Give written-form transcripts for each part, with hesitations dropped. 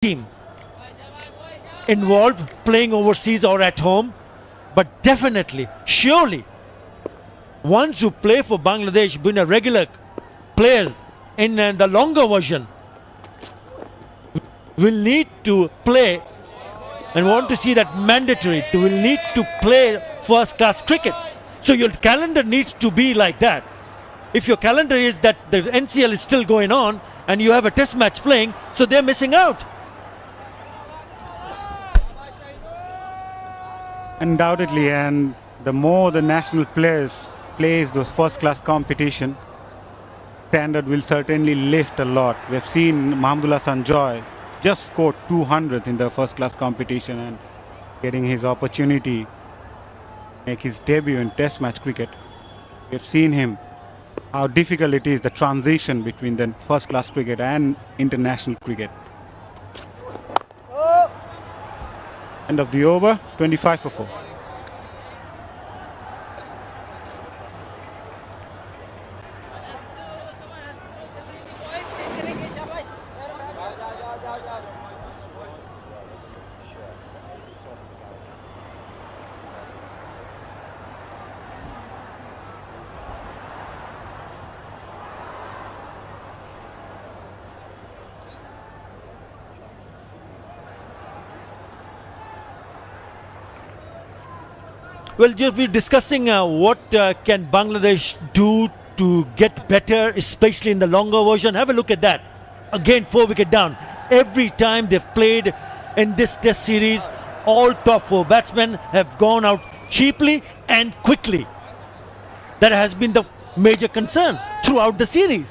team involved playing overseas or at home, but definitely, surely, ones who play for Bangladesh, being a regular players in the longer version, will need to play and want to see that mandatory. They will need to play first class cricket. So your calendar needs to be like that. If your calendar is that the NCL is still going on and you have a test match playing, so they're missing out. Undoubtedly, and the more the national players plays those first-class competition, standard will certainly lift a lot. We've seen Mahmudullah Sanjoy just scored 200 in the first-class competition and getting his opportunity to make his debut in test match cricket. We've seen him, how difficult it is, the transition between the first-class cricket and international cricket. End of the over, 25 for 4. We'll just be discussing what can Bangladesh do to get better, especially in the longer version. Have a look at that. Again, 4 wicket down. Every time they've played in this test series, all top 4 batsmen have gone out cheaply and quickly. That has been the major concern throughout the series.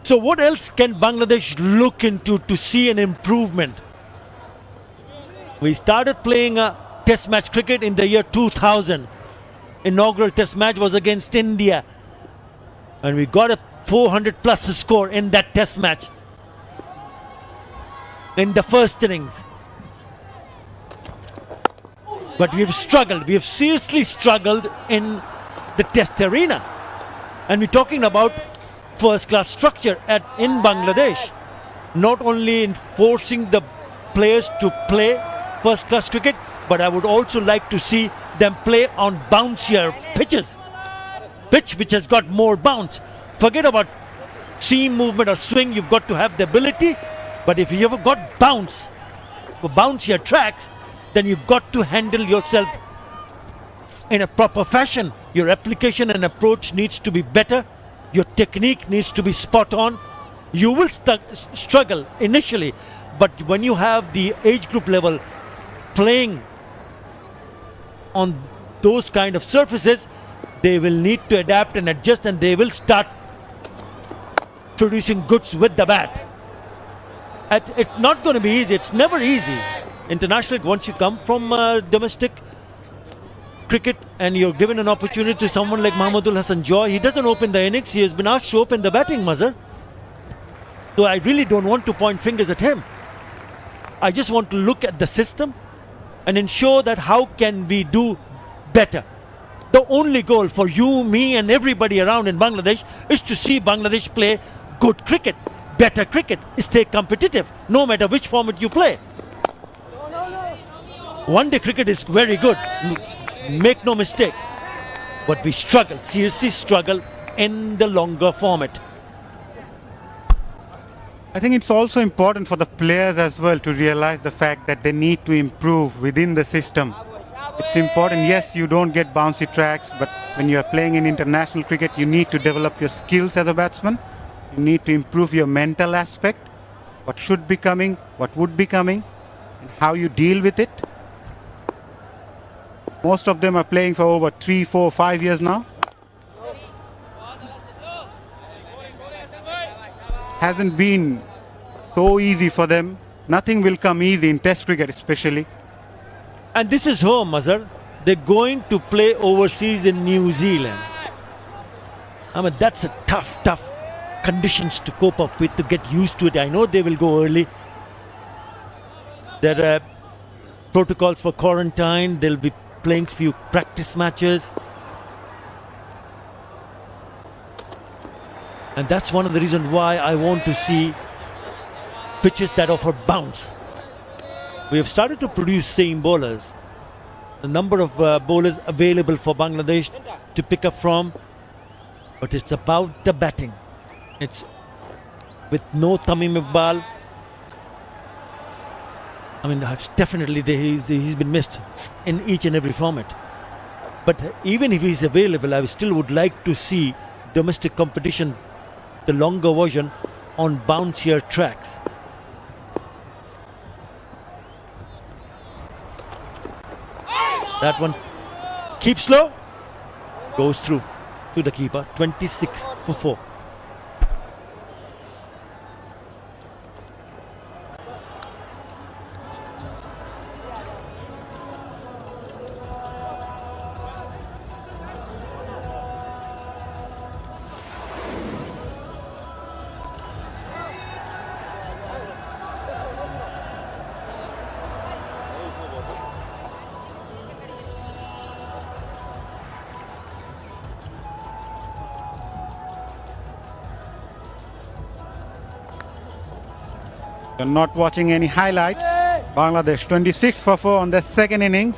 So what else can Bangladesh look into to see an improvement? We started playing test match cricket in the year 2000. Inaugural test match was against India. And we got a 400 plus score in that test match. In the first innings. But we've struggled. We've seriously struggled in the test arena. And we're talking about first-class structure in Bangladesh, not only in forcing the players to play first-class cricket, but I would also like to see them play on bouncier pitches, pitch which has got more bounce. Forget about seam movement or swing, you've got to have the ability, but if you have got bounce, bouncier tracks, then you've got to handle yourself in a proper fashion. Your application and approach needs to be better. Your technique needs to be spot on. You will struggle initially, but when you have the age group level playing on those kind of surfaces, they will need to adapt and adjust, and they will start producing goods with the bat. It's not going to be easy. It's never easy. International, once you come from domestic cricket and you're given an opportunity to someone like Mahmudullah Sanjoy, he doesn't open the innings, he has been asked to open the batting, Mazhar. So I really don't want to point fingers at him. I just want to look at the system and ensure that how can we do better. The only goal for you, me and everybody around in Bangladesh is to see Bangladesh play good cricket, better cricket, stay competitive, no matter which format you play. One day cricket is very good. Make no mistake, but we struggle, seriously struggle in the longer format. I think it's also important for the players as well to realize the fact that they need to improve within the system. It's important, yes, you don't get bouncy tracks, but when you are playing in international cricket, you need to develop your skills as a batsman. You need to improve your mental aspect, what should be coming, what would be coming, and how you deal with it. Most of them are playing for over 3, 4, 5 years now. Hasn't been so easy for them. Nothing will come easy in test cricket especially. And this is home, Mazhar. They're going to play overseas in New Zealand. I mean, that's a tough conditions to cope up with, to get used to it. I know they will go early. There are protocols for quarantine. They'll be playing few practice matches. And that's one of the reasons why I want to see pitches that offer bounce. We have started to produce seam bowlers. The number of bowlers available for Bangladesh to pick up from, but it's about the batting. It's with no Tamim Iqbal. I mean, definitely he's been missed in each and every format. But even if he's available, I still would like to see domestic competition, the longer version, on bouncier tracks. That one keeps low, goes through to the keeper. 26 for 4. You're not watching any highlights. Bangladesh 26 for 4 on their second innings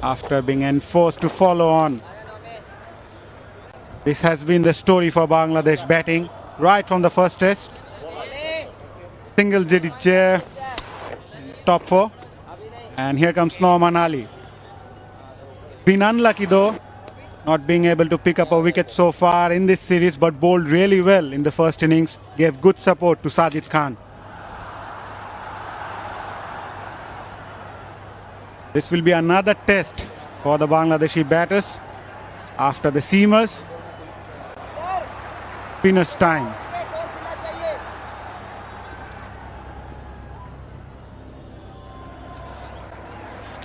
after being enforced to follow on. This has been the story for Bangladesh batting right from the first test. Single digit top 4. And here comes Norman Ali. Been unlucky though, not being able to pick up a wicket so far in this series, but bowled really well in the first innings. Gave good support to Sajid Khan. This will be another test for the Bangladeshi batters after the seamers. Spinners time.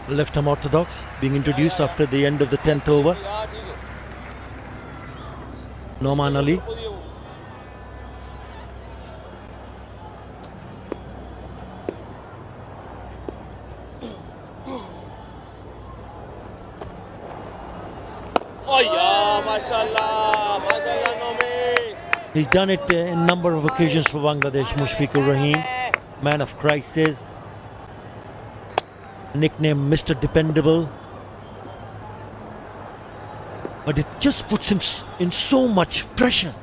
Left arm orthodox being introduced after the end of the 10th over. Noman Ali. Oh yeah, mashallah, mashallah, Nomi. He's done it in a number of occasions for Bangladesh. Mushfiqur Rahim, man of crisis, nicknamed Mr. Dependable. But it just puts him in so much pressure.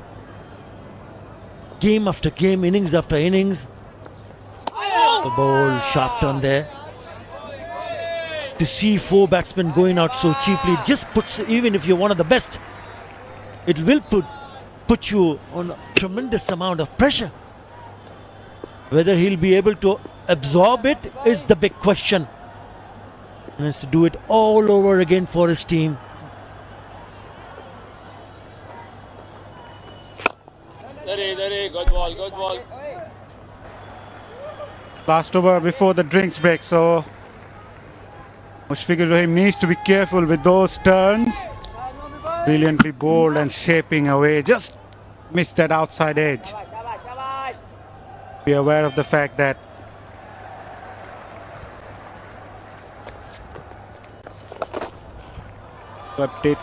Game after game, innings after innings. The ball sharp turn there. To see 4 batsmen going out so cheaply just puts, even if you're one of the best, it will put you on a tremendous amount of pressure. Whether he'll be able to absorb it is the big question. He has to do it all over again for his team. Good ball, good ball. Last over before the drinks break, so Mushfiqur Rahim needs to be careful with those turns. Brilliantly bowled and shaping away. Just missed that outside edge. Be aware of the fact that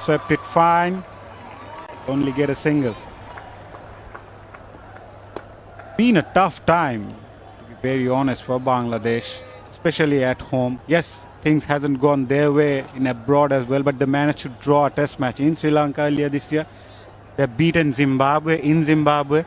swept it fine. Only get a single. Been a tough time, to be very honest, for Bangladesh, especially at home. Yes, things hasn't gone their way in abroad as well, but they managed to draw a test match in Sri Lanka earlier this year. They've beaten Zimbabwe in Zimbabwe.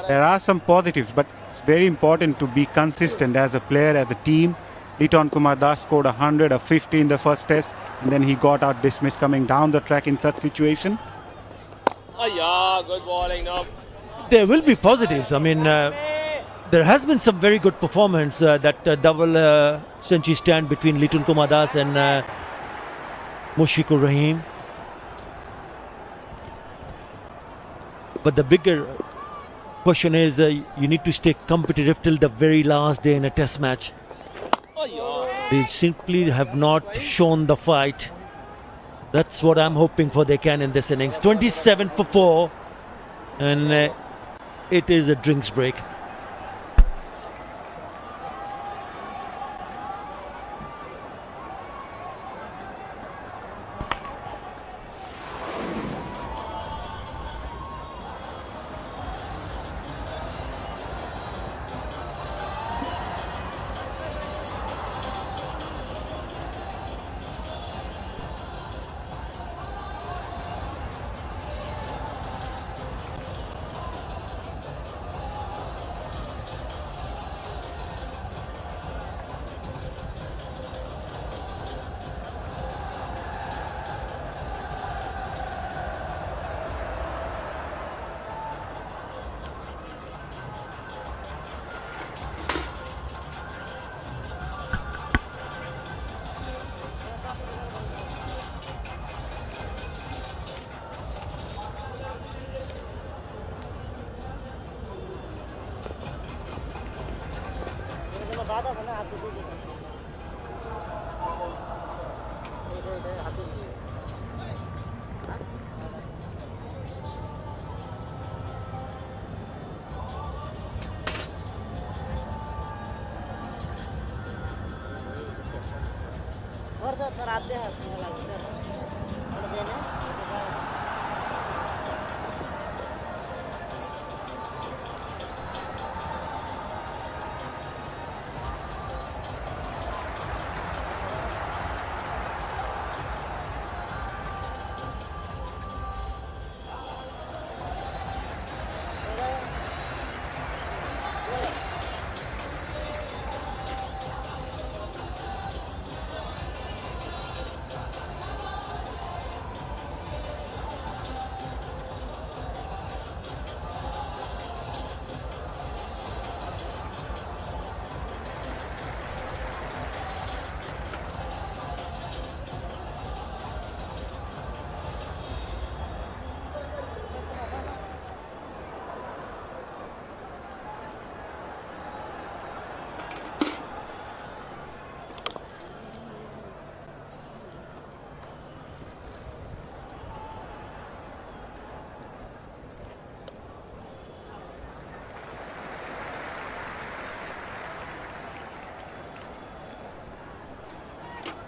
There are some positives, but it's very important to be consistent as a player, as a team. Liton Kumar Das scored 100, a 50 in the first test, and then he got out dismissed coming down the track in such situation. Oh yeah, good bowling now. There will be positives. I mean, there has been some very good performance. That double century stand between Liton Kumar Das and Mushfiqur Rahim. But the bigger question is you need to stay competitive till the very last day in a test match. Oh yeah. They simply have not shown the fight. That's what I'm hoping for they can in this innings. 27 for 4. And it is a drinks break.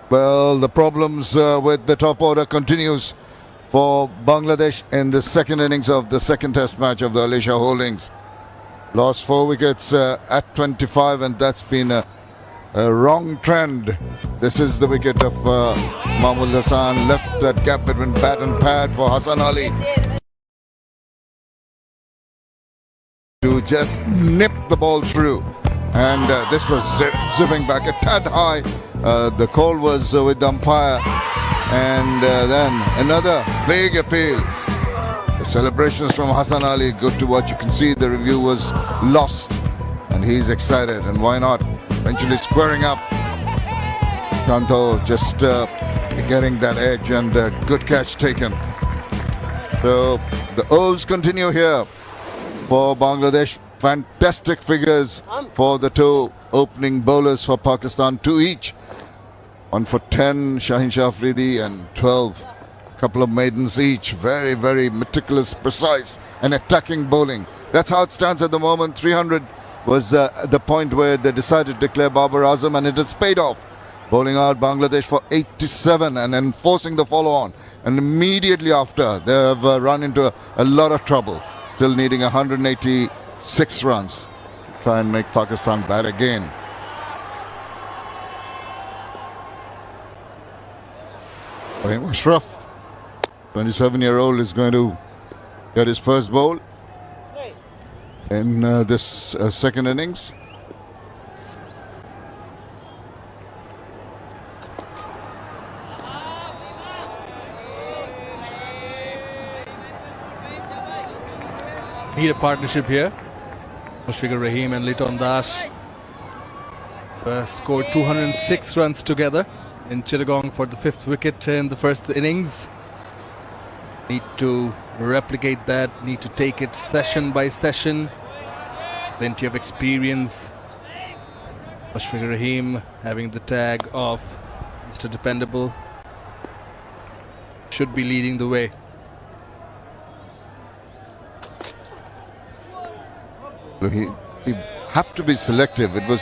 Well, the problems with the top order continues for Bangladesh in the second innings of the second test match of the Alicia Holdings. Lost 4 wickets at 25, and that's been a wrong trend. This is the wicket of Mahmood Hassan, left that gap between bat and pad for Hassan Ali to just nip the ball through. And this was zipping back a tad high. The call was with the umpire, and then another big appeal. The celebrations from Hassan Ali, good to watch. You can see the review was lost, and he's excited, and why not? Eventually squaring up. Kanto just getting that edge, and good catch taken. So the O's continue here for Bangladesh. Fantastic figures for the two opening bowlers for Pakistan, 2 each. 1 for 10, Shaheen Shah Afridi, and 12. Couple of maidens each. Very, very meticulous, precise, and attacking bowling. That's how it stands at the moment. 300 was the point where they decided to declare Babar Azam, and it has paid off. Bowling out Bangladesh for 87 and enforcing the follow-on. And immediately after, they have run into a lot of trouble. Still needing 186 runs. Try and make Pakistan bat again. Ashraf, 27-year-old, is going to get his first bowl in this second innings. Need a partnership here. Mushfiqur Rahim and Liton Das scored 206 runs together in Chittagong for the 5th wicket in the first innings. Need to replicate that, need to take it session by session. Plenty of experience. Mushfiqur Rahim having the tag of Mr. Dependable. Should be leading the way. He have to be selective. It was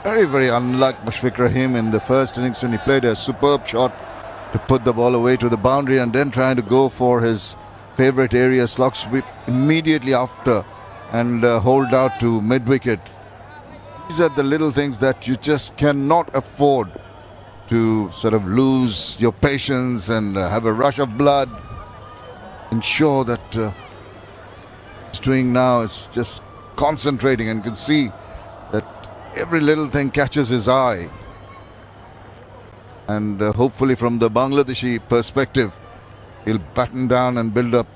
very, very unlike Mushfiqur Rahim in the first innings when he played a superb shot to put the ball away to the boundary, and then trying to go for his favorite area slog sweep immediately after and hold out to mid-wicket. These are the little things that you just cannot afford to sort of lose your patience and have a rush of blood. Ensure that it's doing now, it's just concentrating, and can see that every little thing catches his eye. And hopefully from the Bangladeshi perspective, he'll batten down and build up